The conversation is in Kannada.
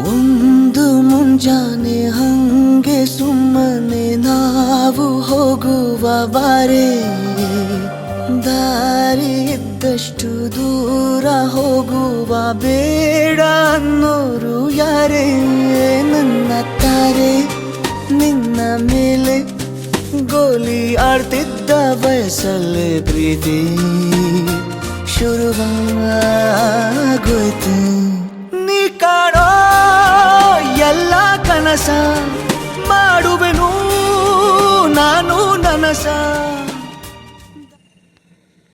ಒಂದು ಮುಂಜಾನೆ ಹಂಗೆ ಸುಮ್ಮನೆ ನಾವು ಹೋಗುವ ಬಾರೆ, ದಾರಿ ಇದ್ದಷ್ಟು ದೂರ ಹೋಗುವ ಬೇಡ ಅನ್ನೋರು ಯಾರೇ. ನನ್ನ ತಾರೆ ನಿನ್ನ ಮೇಲೆ ಗೋಲಿ ಆಡ್ತಿದ್ದ ವಯಸ್ಸಲ್ಲೇ ಪ್ರೀತಿ ಶುರುವಾಗೋಯ್ತು. ನೀ ಕಾಣೋ ಎಲ್ಲ ಕನಸ ಮಾಡುವೆನು ನಾನು ನನಸ.